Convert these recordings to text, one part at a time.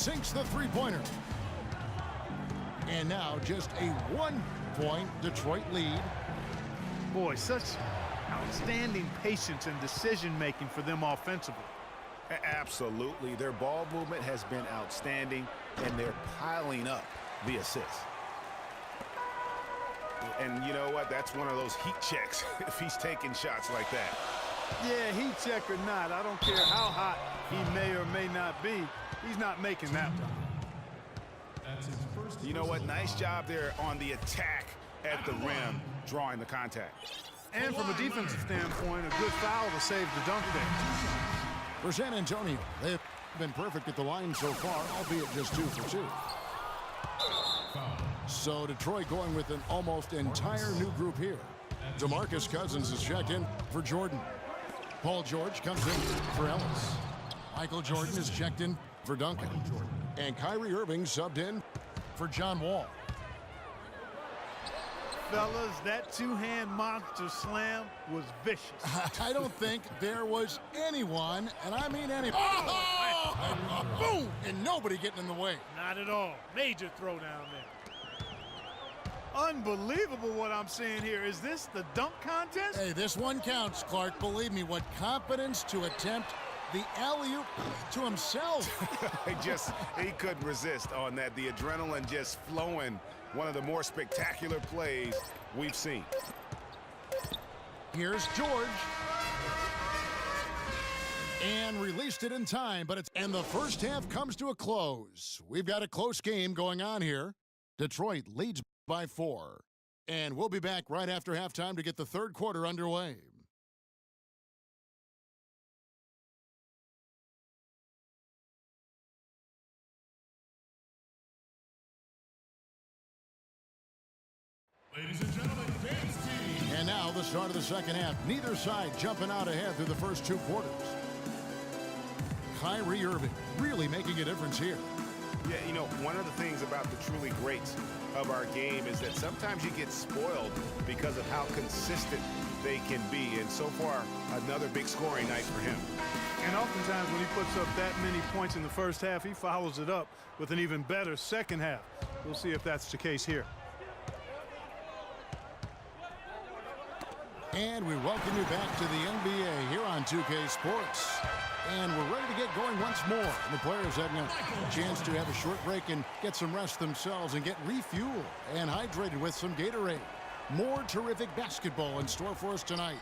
sinks the three-pointer. And now just a 1-point Detroit lead. Boy, such outstanding patience and decision-making for them offensively. Absolutely. Their ball movement has been outstanding, and they're piling up the assists. And you know what? That's one of those heat checks if he's taking shots like that. Yeah, heat check or not, I don't care how hot he may or may not be, he's not making that one. You know what? Nice job there on the attack at the rim, drawing the contact. And from a defensive standpoint, a good foul to save the dunk there. For San Antonio, they've been perfect at the line so far, albeit just 2 for 2. So Detroit going with an almost entire new group here. DeMarcus Cousins is checked in for Jordan. Paul George comes in for Ellis. Michael Jordan is checked in for Duncan. And Kyrie Irving subbed in for John Wall. Fellas, that two-hand monster slam was vicious. I don't think there was anyone, and I mean anyone. Oh! Boom! And nobody getting in the way. Not at all. Major throwdown there. Unbelievable what I'm seeing here. Is this the dunk contest? Hey, this one counts, Clark. Believe me, what confidence to attempt the alley-oop to himself. He couldn't resist on that. The adrenaline just flowing. One of the more spectacular plays we've seen. Here's George. And released it in time, but and the first half comes to a close. We've got a close game going on here. Detroit leads by 4. And we'll be back right after halftime to get the third quarter underway. Ladies and gentlemen, dance team. And now the start of the second half. Neither side jumping out ahead through the first 2 quarters. Kyrie Irving really making a difference here. Yeah, you know, one of the things about the truly greats of our game is that sometimes you get spoiled because of how consistent they can be. And so far, another big scoring night for him. And oftentimes when he puts up that many points in the first half, he follows it up with an even better second half. We'll see if that's the case here. And we welcome you back to the NBA here on 2K Sports. And we're ready to get going once more. The players having a chance to have a short break and get some rest themselves and get refueled and hydrated with some Gatorade. More terrific basketball in store for us tonight.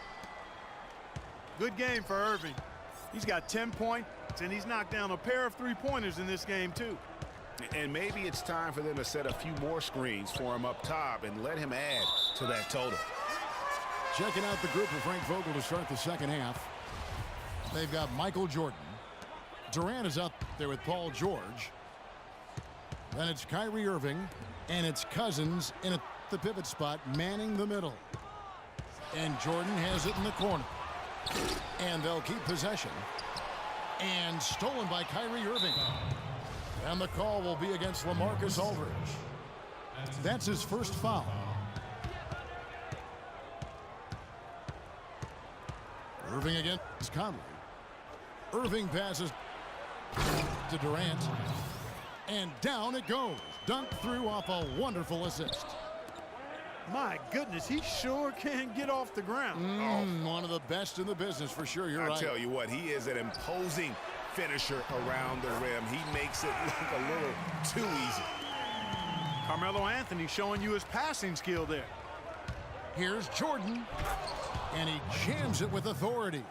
Good game for Irving. He's got 10 points, and he's knocked down a pair of three-pointers in this game, too. And maybe it's time for them to set a few more screens for him up top and let him add to that total. Checking out the group of Frank Vogel to start the second half. They've got Michael Jordan. Durant is out there with Paul George. Then it's Kyrie Irving. And it's Cousins in the pivot spot, manning the middle. And Jordan has it in the corner. And they'll keep possession. And stolen by Kyrie Irving. And the call will be against LaMarcus Aldridge. That's his first foul. Irving against Conley. Irving passes to Durant. And down it goes. Dunked through off a wonderful assist. My goodness, he sure can get off the ground. One of the best in the business for sure. You're right. I tell you what, he is an imposing finisher around the rim. He makes it look a little too easy. Carmelo Anthony showing you his passing skill there. Here's Jordan. And he jams it with authority.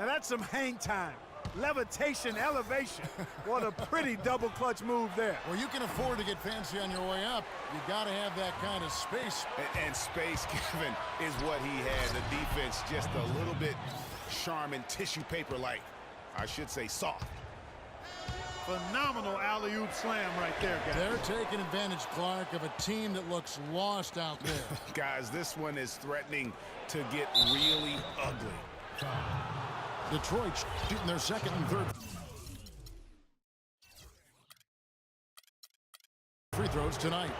Now that's some hang time. Levitation, elevation. What a pretty double clutch move there. Well, you can afford to get fancy on your way up. You got to have that kind of space. And space, Kevin, is what he had. The defense just a little bit Charmin tissue paper-like. I should say soft. Phenomenal alley-oop slam right there, guys. They're taking advantage, Clark, of a team that looks lost out there. Guys, this one is threatening to get really ugly. Detroit shooting their second and third free throws tonight.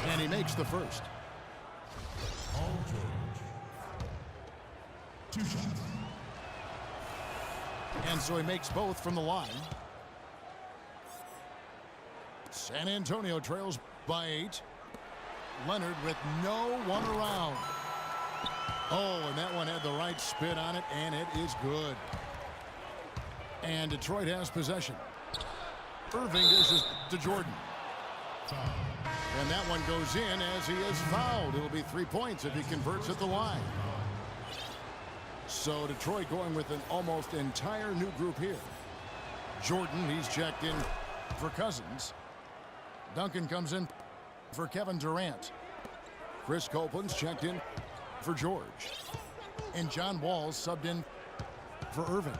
And he makes the first. Paul George. 2 shots. And so he makes both from the line. San Antonio trails by 8. Leonard with no one around. Oh, and that one had the right spin on it, and it is good. And Detroit has possession. Irving dishes to Jordan. And that one goes in as he is fouled. It'll be 3 points if he converts at the line. So Detroit going with an almost entire new group here. Jordan, he's checked in for Cousins. Duncan comes in for Kevin Durant. Chris Copeland's checked in for George. And John Wall's subbed in for Irving.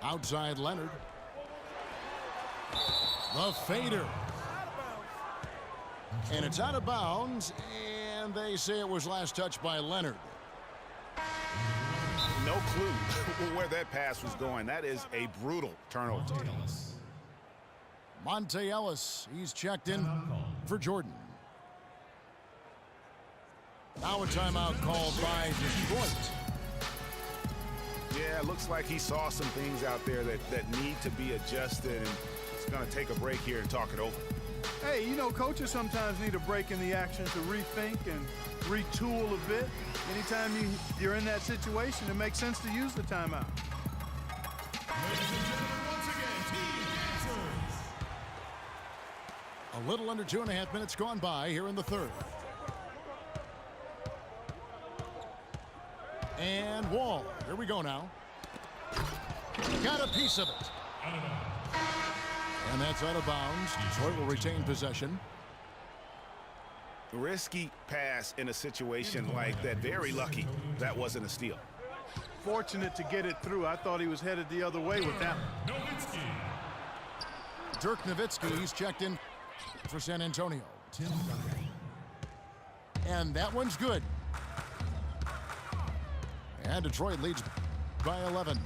Outside Leonard. The fader. And it's out of bounds, and they say it was last touched by Leonard. No clue where that pass was going. That is a brutal turnover. Monte Ellis, he's checked in for Jordan. Now a timeout called by Detroit. Yeah, it looks like he saw some things out there that need to be adjusted, and he's going to take a break here and talk it over. Hey, you know, coaches sometimes need a break in the action to rethink and retool a bit. Anytime you're in that situation, it makes sense to use the timeout. Ladies and gentlemen, once again, team answers. A little under 2.5 minutes gone by here in the third. And Wall, here we go now. Got a piece of it. And that's out of bounds. Detroit will retain possession. Risky pass in a situation like that. Very lucky that wasn't a steal. Fortunate to get it through. I thought he was headed the other way with that one. Dirk Nowitzki, he's checked in for San Antonio. And that one's good. And Detroit leads by 11.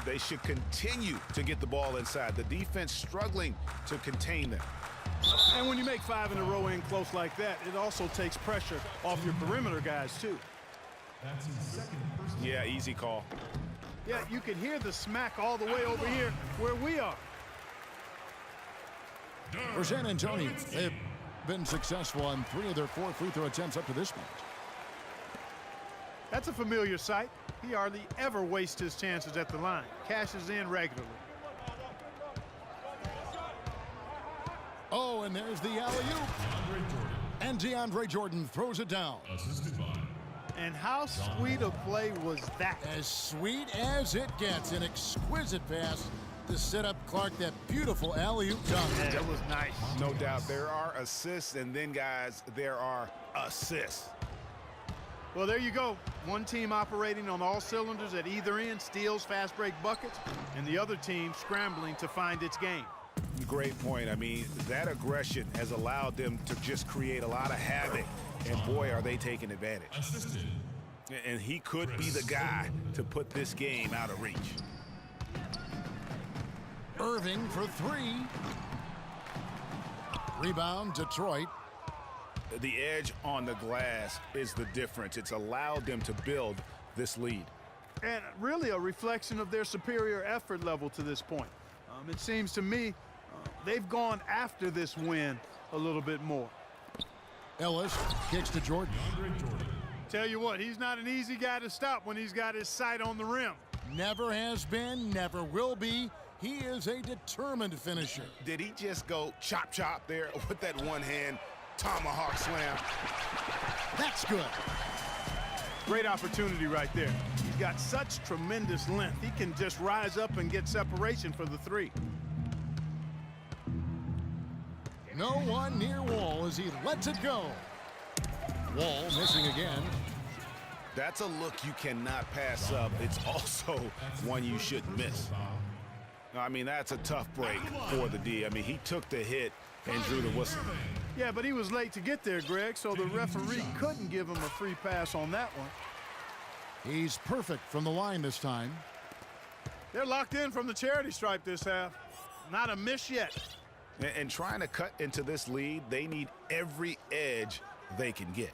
They should continue to get the ball inside. The defense struggling to contain them. And when you make 5 in a row in close like that, it also takes pressure off your perimeter guys, too. That's his second personal. Yeah, easy call. Yeah, you can hear the smack all the way over here where we are. For San Antonio, they've been successful on 3 of their 4 free throw attempts up to this point. That's a familiar sight. He hardly ever wastes his chances at the line. Cashes in regularly. Oh, and there's the alley-oop. And DeAndre Jordan throws it down. Assisted by. And how sweet a play was that? As sweet as it gets. An exquisite pass to set up Clark that beautiful alley-oop dunk. Yeah, that was nice. No doubt. There are assists, and then, guys, there are assists. Well, there you go. One team operating on all cylinders at either end, steals, fast break buckets, and the other team scrambling to find its game. Great point. I mean, that aggression has allowed them to just create a lot of havoc, and boy, are they taking advantage. Assisted. And he could be the guy to put this game out of reach. Irving for 3. Rebound, Detroit. The edge on the glass is the difference. It's allowed them to build this lead. And really a reflection of their superior effort level to this point. It seems to me they've gone after this win a little bit more. Ellis kicks to Jordan. Tell you what, he's not an easy guy to stop when he's got his sight on the rim. Never has been, never will be. He is a determined finisher. Did he just go chop chop there with that one hand tomahawk slam? That's good. Great opportunity right there. He's got such tremendous length. He can just rise up and get separation for the 3. No one near Wall as he lets it go. Wall missing again. That's a look you cannot pass up. It's also one you shouldn't miss. I mean, that's a tough break for the D. I mean, he took the hit and drew the whistle. Yeah, but he was late to get there, Greg, so the referee couldn't give him a free pass on that one. He's perfect from the line this time. They're locked in from the charity stripe this half. Not a miss yet. And trying to cut into this lead, they need every edge they can get.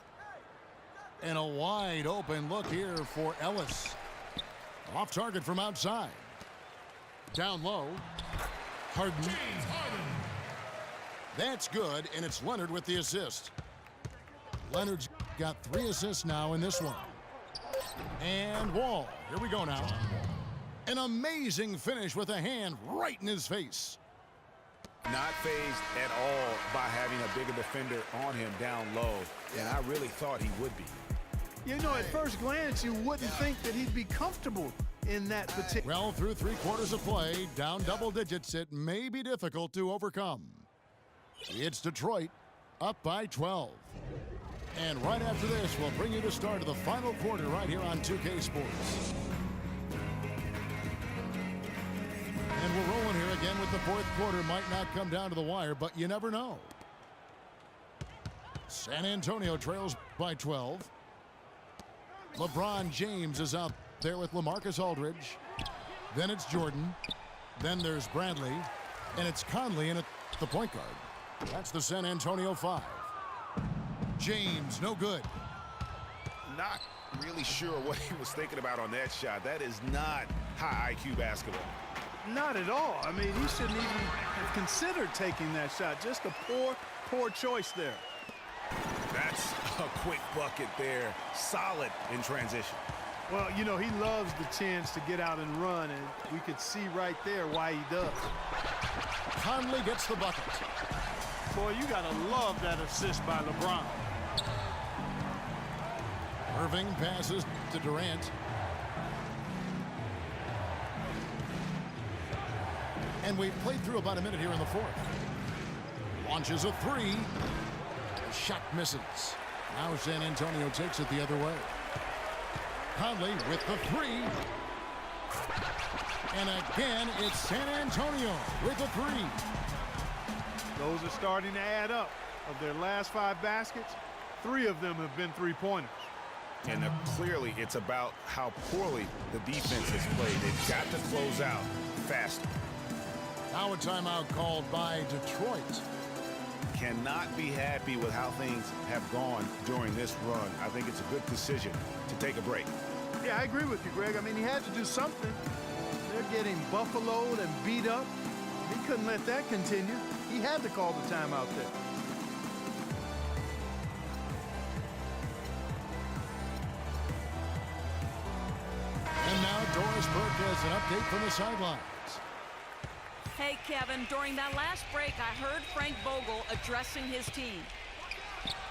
And a wide open look here for Ellis. Off target from outside. Down low. Harden. James Harden. That's good, and it's Leonard with the assist. Leonard's got 3 assists now in this one. And Wall. Here we go now. An amazing finish with a hand right in his face. Not phased at all by having a bigger defender on him down low, and I really thought he would be. You know, at first glance, you wouldn't think that he'd be comfortable in that particular. Well, through 3 quarters of play, down double digits, it may be difficult to overcome. It's Detroit up by 12. And right after this, we'll bring you the start of the final quarter right here on 2K Sports. And we're rolling here again with the 4th quarter. Might not come down to the wire, but you never know. San Antonio trails by 12. LeBron James is out there with LaMarcus Aldridge. Then it's Jordan. Then there's Bradley. And it's Conley in at the point guard. That's the San Antonio 5. James, no good. Not really sure what he was thinking about on that shot. That is not high IQ basketball. Not at all. I mean, he shouldn't even have considered taking that shot. Just a poor choice there. That's a quick bucket there. Solid in transition. Well, you know, he loves the chance to get out and run, and we could see right there why he does. Conley gets the bucket. Boy, you got to love that assist by LeBron. Irving passes to Durant. And we've played through about a minute here in the 4th. Launches a 3. Shot misses. Now San Antonio takes it the other way. Conley with the 3. And again, it's San Antonio with the 3. Those are starting to add up. Of their last 5 baskets, 3 of them have been 3-pointers. And clearly it's about how poorly the defense has played. They've got to close out faster. Now a timeout called by Detroit. Cannot be happy with how things have gone during this run. I think it's a good decision to take a break. Yeah, I agree with you, Greg. I mean, he had to do something. They're getting buffaloed and beat up. He couldn't let that continue. He had to call the timeout there. And now Doris Burke has an update from the sidelines. Hey, Kevin, during that last break, I heard Frank Vogel addressing his team.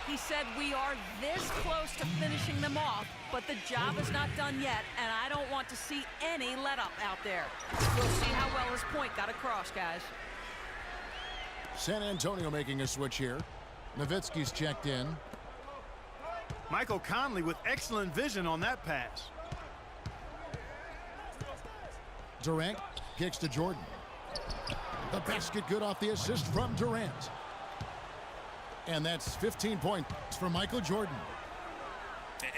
He said, we are this close to finishing them off, but the job is not done yet, and I don't want to see any let-up out there. We'll see how well his point got across, guys. San Antonio making a switch here. Nowitzki's checked in. Michael Conley with excellent vision on that pass. Durant kicks to Jordan. The basket good off the assist from Durant. And that's 15 points for Michael Jordan.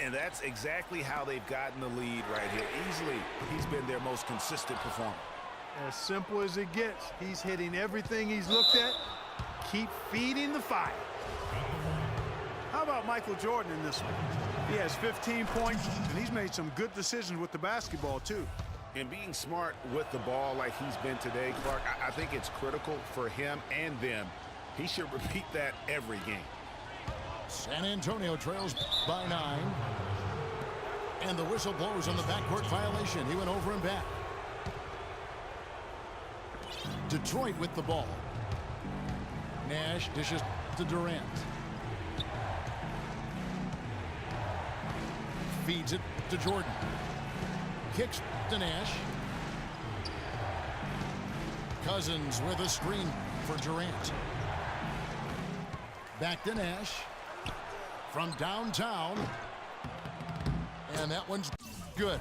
And that's exactly how they've gotten the lead right here. Easily, he's been their most consistent performer. As simple as it gets. He's hitting everything he's looked at. Keep feeding the fire. How about Michael Jordan in this one? He has 15 points, and he's made some good decisions with the basketball, too. And being smart with the ball like he's been today, Clark, I think it's critical for him and them. He should repeat that every game. San Antonio trails by 9. And the whistle blows on the backcourt violation. He went over and back. Detroit with the ball. Nash dishes to Durant. Feeds it to Jordan. Kicks to Nash. Cousins with a screen for Durant. Back to Nash. From downtown. And that one's good.